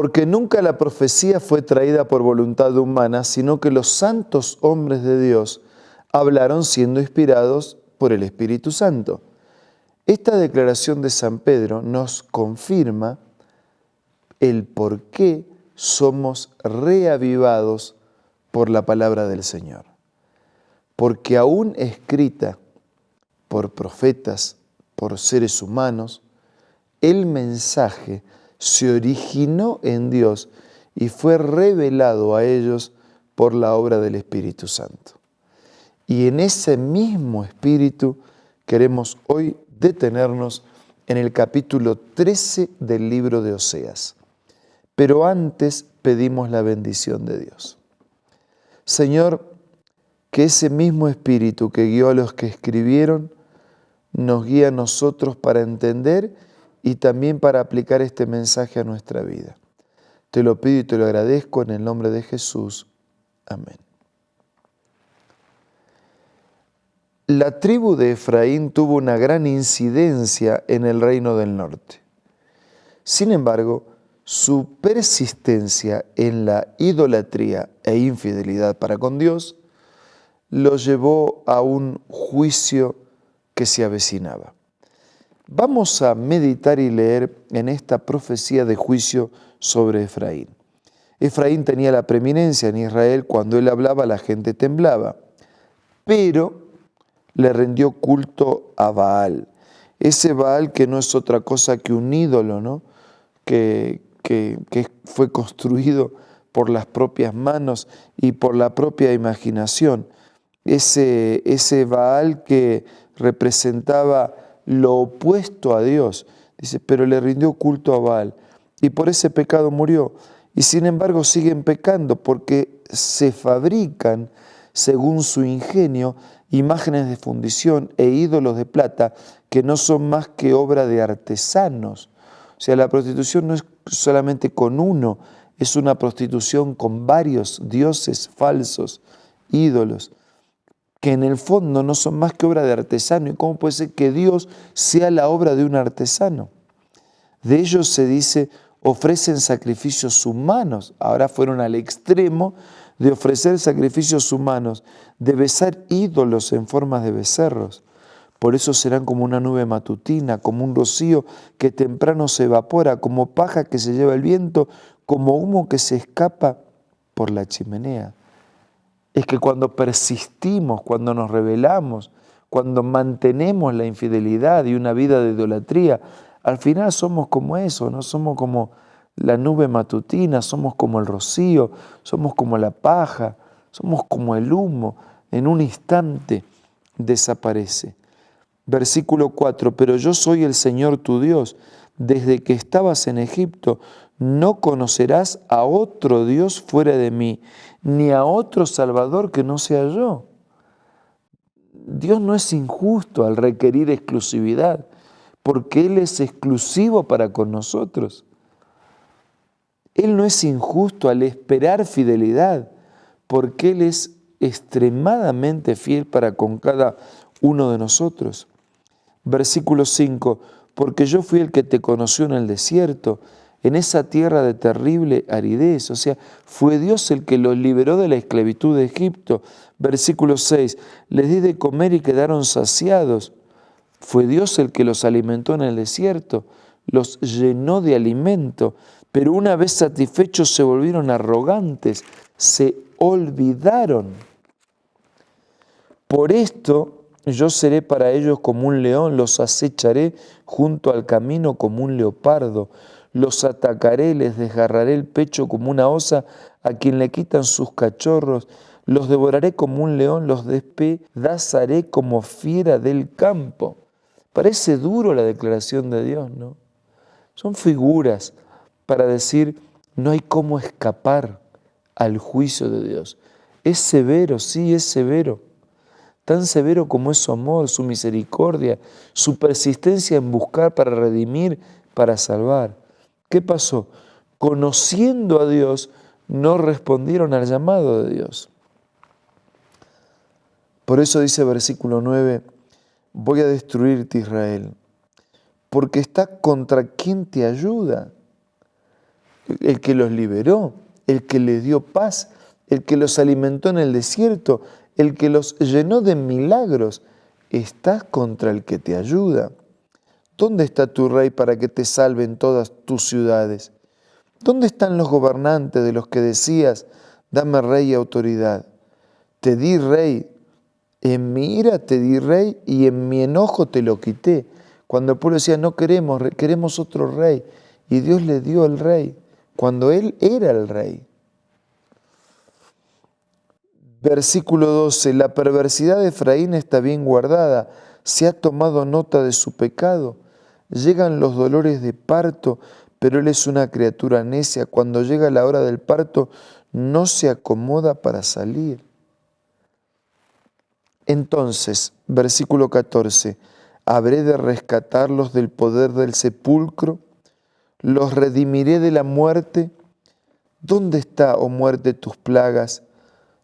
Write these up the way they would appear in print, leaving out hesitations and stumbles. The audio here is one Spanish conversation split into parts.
Porque nunca la profecía fue traída por voluntad humana, sino que los santos hombres de Dios hablaron siendo inspirados por el Espíritu Santo. Esta declaración de San Pedro nos confirma el por qué somos reavivados por la palabra del Señor. Porque aún escrita por profetas, por seres humanos, el mensaje se originó en Dios y fue revelado a ellos por la obra del Espíritu Santo. Y en ese mismo Espíritu queremos hoy detenernos en el capítulo 13 del libro de Oseas. Pero antes pedimos la bendición de Dios. Señor, que ese mismo Espíritu que guió a los que escribieron nos guíe a nosotros para entender y también para aplicar este mensaje a nuestra vida. Te lo pido y te lo agradezco en el nombre de Jesús. Amén. La tribu de Efraín tuvo una gran incidencia en el reino del norte. Sin embargo, su persistencia en la idolatría e infidelidad para con Dios lo llevó a un juicio que se avecinaba. Vamos a meditar y leer en esta profecía de juicio sobre Efraín. Efraín tenía la preeminencia en Israel. Cuando él hablaba, la gente temblaba, pero le rindió culto a Baal. Ese Baal que no es otra cosa que un ídolo, ¿no? que fue construido por las propias manos y por la propia imaginación. Ese Baal que representaba lo opuesto a Dios. Dice, pero le rindió culto a Baal y por ese pecado murió. Y sin embargo siguen pecando porque se fabrican, según su ingenio, imágenes de fundición e ídolos de plata que no son más que obra de artesanos. O sea, la prostitución no es solamente con uno, es una prostitución con varios dioses falsos, ídolos, que en el fondo no son más que obra de artesano. ¿Y cómo puede ser que Dios sea la obra de un artesano? De ellos se dice, ofrecen sacrificios humanos. Ahora fueron al extremo de ofrecer sacrificios humanos, de besar ídolos en formas de becerros. Por eso serán como una nube matutina, como un rocío que temprano se evapora, como paja que se lleva el viento, como humo que se escapa por la chimenea. Es que cuando persistimos, cuando nos rebelamos, cuando mantenemos la infidelidad y una vida de idolatría, al final somos como eso, no somos como la nube matutina, somos como el rocío, somos como la paja, somos como el humo, en un instante desaparece. Versículo 4, pero yo soy el Señor tu Dios, desde que estabas en Egipto, no conocerás a otro Dios fuera de mí, ni a otro Salvador que no sea yo. Dios no es injusto al requerir exclusividad, porque Él es exclusivo para con nosotros. Él no es injusto al esperar fidelidad, porque Él es extremadamente fiel para con cada uno de nosotros. Versículo 5, porque yo fui el que te conoció en el desierto, en esa tierra de terrible aridez. O sea, fue Dios el que los liberó de la esclavitud de Egipto. Versículo 6, les di de comer y quedaron saciados. Fue Dios el que los alimentó en el desierto, los llenó de alimento, pero una vez satisfechos se volvieron arrogantes, se olvidaron. Por esto yo seré para ellos como un león, los acecharé junto al camino como un leopardo, los atacaré, les desgarraré el pecho como una osa a quien le quitan sus cachorros, los devoraré como un león, los despedazaré como fiera del campo. Parece duro la declaración de Dios, ¿no? Son figuras para decir, no hay cómo escapar al juicio de Dios. Es severo, sí, es severo. Tan severo como es su amor, su misericordia, su persistencia en buscar para redimir, para salvar. ¿Qué pasó? Conociendo a Dios, no respondieron al llamado de Dios. Por eso dice versículo 9, voy a destruirte, Israel, porque está contra quien te ayuda. el que los liberó, el que les dio paz, el que los alimentó en el desierto, el que los llenó de milagros. Estás contra el que te ayuda. ¿Dónde está tu rey para que te salven todas tus ciudades? ¿Dónde están los gobernantes de los que decías, dame rey y autoridad? Te di rey, en mi ira te di rey y en mi enojo te lo quité. Cuando el pueblo decía, no queremos, queremos otro rey. Y Dios le dio el rey, cuando Él era el rey. Versículo 12, la perversidad de Efraín está bien guardada, se ha tomado nota de su pecado. Llegan los dolores de parto, pero él es una criatura necia. Cuando llega la hora del parto, no se acomoda para salir. Entonces, versículo 14, ¿habré de rescatarlos del poder del sepulcro? ¿Los redimiré de la muerte? ¿Dónde está, oh muerte, tus plagas?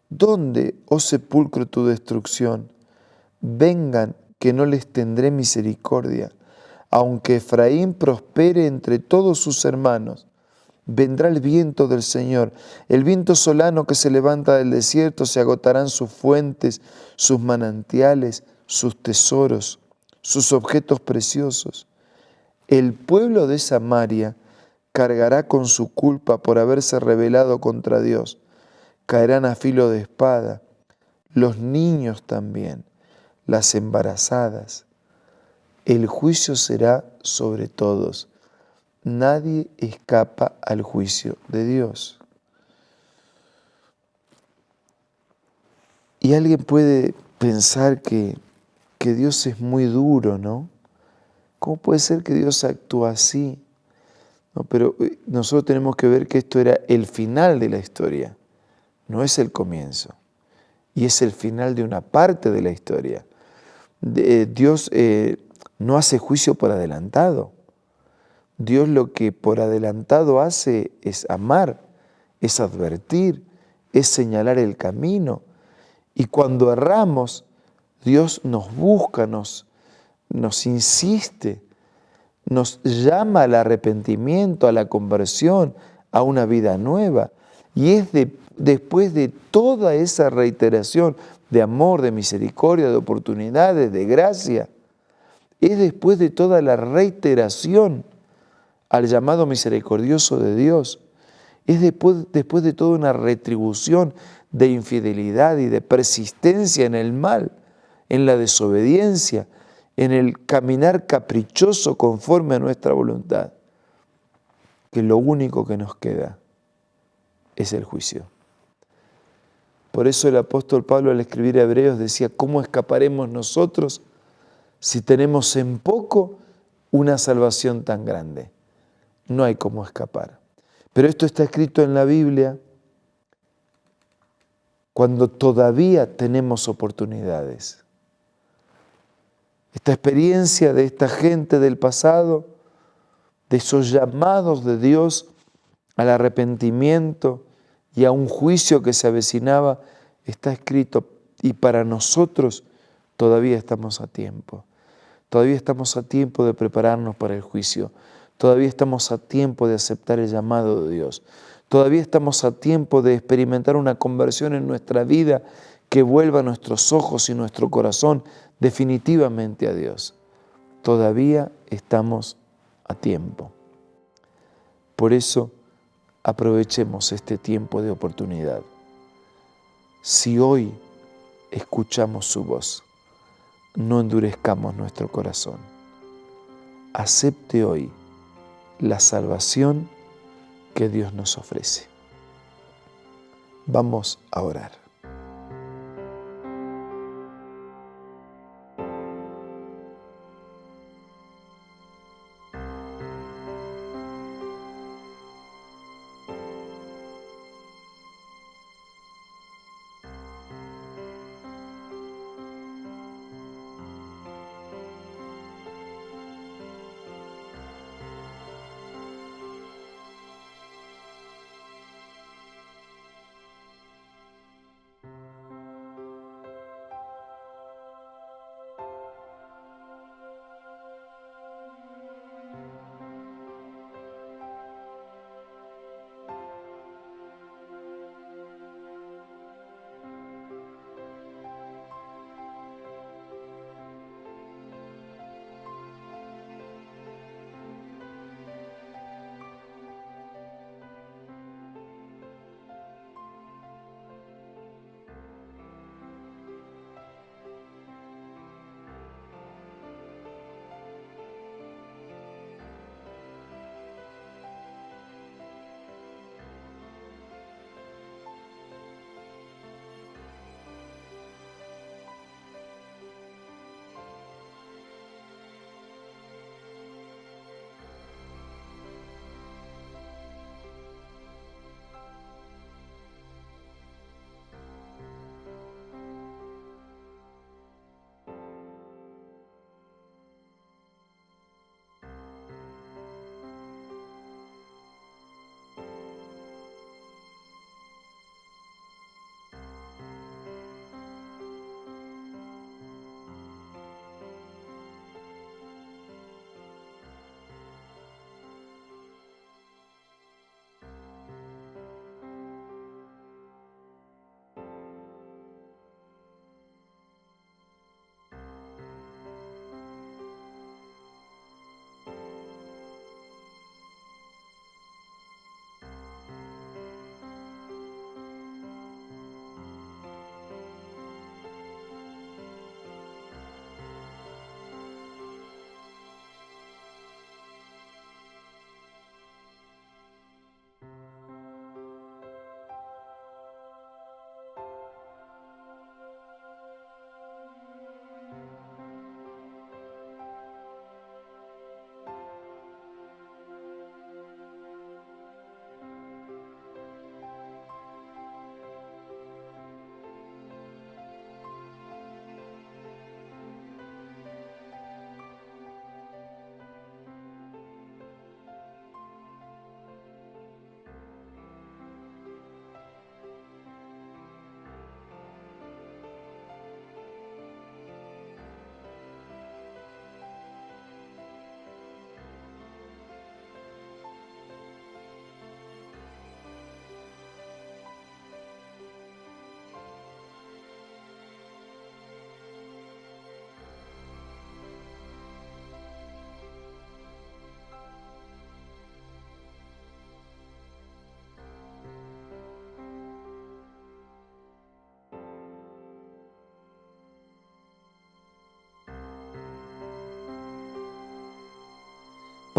¿Dónde, oh sepulcro, tu destrucción? Vengan, que no les tendré misericordia. Aunque Efraín prospere entre todos sus hermanos, vendrá el viento del Señor, el viento solano que se levanta del desierto, se agotarán sus fuentes, sus manantiales, sus tesoros, sus objetos preciosos. El pueblo de Samaria cargará con su culpa por haberse rebelado contra Dios. Caerán a filo de espada, los niños también, las embarazadas. El juicio será sobre todos. Nadie escapa al juicio de Dios. Y alguien puede pensar que Dios es muy duro, ¿no? ¿Cómo puede ser que Dios actúa así? No, pero nosotros tenemos que ver que esto era el final de la historia, no es el comienzo. Y es el final de una parte de la historia. Dios no hace juicio por adelantado. Dios lo que por adelantado hace es amar, es advertir, es señalar el camino. Y cuando erramos, Dios nos busca, nos insiste, nos llama al arrepentimiento, a la conversión, a una vida nueva. Y es después de toda esa reiteración de amor, de misericordia, de oportunidades, de gracia, es después de toda la reiteración al llamado misericordioso de Dios, es después de toda una retribución de infidelidad y de persistencia en el mal, en la desobediencia, en el caminar caprichoso conforme a nuestra voluntad, que lo único que nos queda es el juicio. Por eso el apóstol Pablo al escribir a Hebreos decía, ¿cómo escaparemos nosotros si tenemos en poco una salvación tan grande? No hay cómo escapar. Pero esto está escrito en la Biblia cuando todavía tenemos oportunidades. Esta experiencia de esta gente del pasado, de esos llamados de Dios al arrepentimiento y a un juicio que se avecinaba, está escrito y para nosotros todavía estamos a tiempo. Todavía estamos a tiempo de prepararnos para el juicio. Todavía estamos a tiempo de aceptar el llamado de Dios. Todavía estamos a tiempo de experimentar una conversión en nuestra vida que vuelva nuestros ojos y nuestro corazón definitivamente a Dios. Todavía estamos a tiempo. Por eso, aprovechemos este tiempo de oportunidad. Si hoy escuchamos su voz, no endurezcamos nuestro corazón. Acepte hoy la salvación que Dios nos ofrece. Vamos a orar.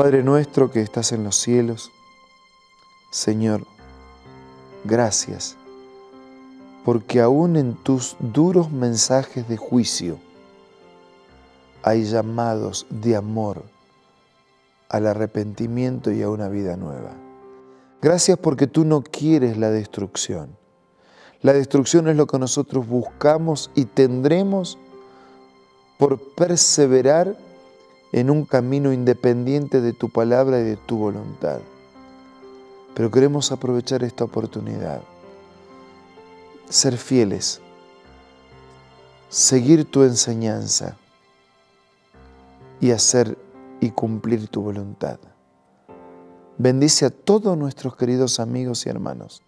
Padre nuestro que estás en los cielos, Señor, gracias, porque aún en tus duros mensajes de juicio hay llamados de amor al arrepentimiento y a una vida nueva. Gracias porque tú no quieres la destrucción. La destrucción es lo que nosotros buscamos y tendremos por perseverar en un camino independiente de tu palabra y de tu voluntad. Pero queremos aprovechar esta oportunidad, ser fieles, seguir tu enseñanza y hacer y cumplir tu voluntad. Bendice a todos nuestros queridos amigos y hermanos.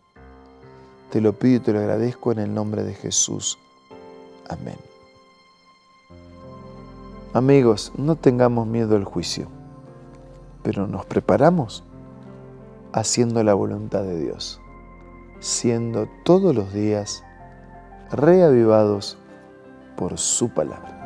Te lo pido y te lo agradezco en el nombre de Jesús. Amén. Amigos, no tengamos miedo al juicio, pero nos preparamos haciendo la voluntad de Dios, siendo todos los días reavivados por su palabra.